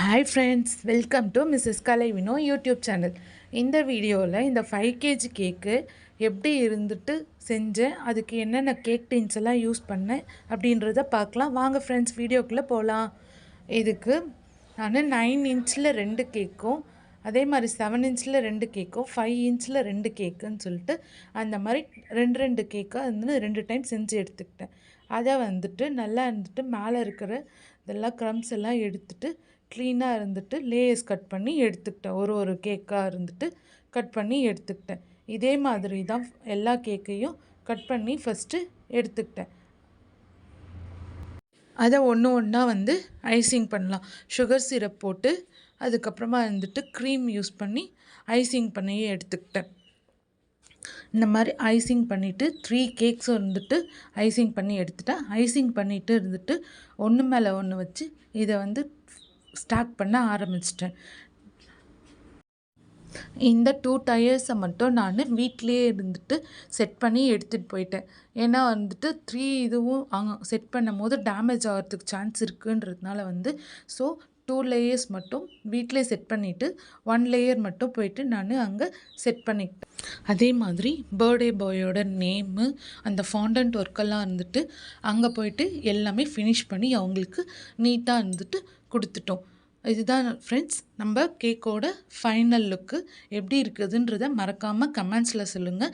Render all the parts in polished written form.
Hi friends, welcome to Mrs Kalaivino YouTube channel. இந்த வீடியோவில் இந்த 5 கேஜி கேக்கு எப்படி இருந்துட்டு செஞ்சேன், அதுக்கு என்னென்ன கேக் டின்ஸ் எல்லாம் யூஸ் பண்ணேன் அப்படின்றத பார்க்கலாம். வாங்க ஃப்ரெண்ட்ஸ், வீடியோக்குள்ளே போகலாம். இதுக்கு நான் 9 இன்ச்சில் 2 கேக்கும், அதே மாதிரி 7 இன்ச்சில் 2 கேக்கும், 5 இன்ச்சில் 2 கேக்குன்னு சொல்லிட்டு அந்த மாதிரி 2 கேக்காக வந்து 2 டைம் செஞ்சு எடுத்துக்கிட்டேன். அதை வந்துட்டு நல்லா இருந்துட்டு மேலே இருக்கிற இதெல்லாம் க்ரம்ஸ் எல்லாம் எடுத்துட்டு க்ளீனாக இருந்துட்டு லேயர்ஸ் கட் பண்ணி எடுத்துக்கிட்டேன். ஒரு கேக்காக இருந்துட்டு கட் பண்ணி எடுத்துக்கிட்டேன். இதே மாதிரி தான் எல்லா கேக்கையும் கட் பண்ணி ஃபஸ்ட்டு எடுத்துக்கிட்டேன். அதை ஒன்றா வந்து ஐசிங் பண்ணலாம். சுகர் சிரப் போட்டு அதுக்கப்புறமா வந்துட்டு க்ரீம் யூஸ் பண்ணி ஐசிங் பண்ணி எடுத்துக்கிட்டேன். இந்த மாதிரி ஐசிங் பண்ணிவிட்டு 3 கேக்ஸும் இருந்துட்டு ஐசிங் பண்ணி எடுத்துட்டேன். ஐசிங் பண்ணிவிட்டு இருந்துட்டு ஒன்று மேலே ஒன்று வச்சு இதை வந்து ஸ்டார்ட் பண்ண ஆரம்பிச்சிட்டேன். இந்த 2 டயர்ஸை மட்டும் நான் வீட்லேயே இருந்துட்டு செட் பண்ணி எடுத்துகிட்டு போயிட்டேன். ஏன்னா வந்துட்டு 3 இதுவும் செட் பண்ணும் போது டேமேஜ் ஆகிறதுக்கு சான்ஸ் இருக்குன்றதுனால வந்து ஸோ 2 லேயர்ஸ் மட்டும் வீட்டிலே செட் பண்ணிவிட்டு 1 லேயர் மட்டும் போயிட்டு நான் அங்கே செட் பண்ணிக்கிட்டேன். அதே மாதிரி பர்த்டே பாயோட நேமு அந்த ஃபாண்டன்ட் ஒர்க்கெல்லாம் இருந்துட்டு அங்கே போயிட்டு எல்லாமே ஃபினிஷ் பண்ணி அவங்களுக்கு நீட்டாக இருந்துட்டு கொடுத்துட்டோம். இதுதான் ஃப்ரெண்ட்ஸ் நம்ம கேக்கோட ஃபைனல் லுக்கு. எப்படி இருக்குதுன்றதை மறக்காமல் கமெண்ட்ஸில் சொல்லுங்கள்.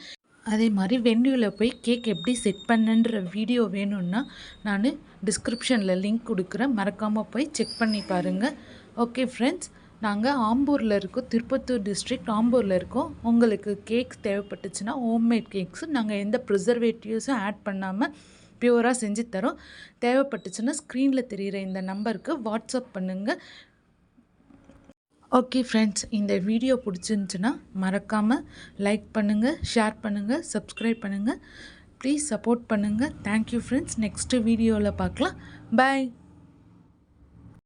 அதே மாதிரி வென்யூவில் போய் கேக் எப்படி செட் பண்ணுன்ற வீடியோ வேணும்னா நான் டிஸ்கிரிப்ஷனில் லிங்க் கொடுக்குறேன், மறக்காமல் போய் செக் பண்ணி பாருங்கள். ஓகே ஃப்ரெண்ட்ஸ், நாங்கள் ஆம்பூரில் இருக்கோம், திருப்பத்தூர் டிஸ்ட்ரிக்ட் ஆம்பூரில் இருக்கோம். உங்களுக்கு கேக்ஸ் தேவைப்பட்டுச்சுன்னா ஹோம்மேட் கேக்ஸு நாங்கள் எந்த ப்ரிசர்வேட்டிவ்ஸும் ஆட் பண்ணாமல் பியூராக செஞ்சு தரோம். தேவைப்பட்டுச்சுன்னா ஸ்க்ரீனில் தெரிகிற இந்த நம்பருக்கு வாட்ஸ்அப் பண்ணுங்கள். ஓகே ஃப்ரெண்ட்ஸ், இந்த வீடியோ பிடிச்சிருந்துச்சுன்னா மறக்காமல் லைக் பண்ணுங்கள், ஷேர் பண்ணுங்கள், சப்ஸ்கிரைப் பண்ணுங்கள். ப்ளீஸ் சப்போர்ட் பண்ணுங்கள். Thank you friends. நெக்ஸ்ட்டு வீடியோவில் பார்க்கலாம். பாய்.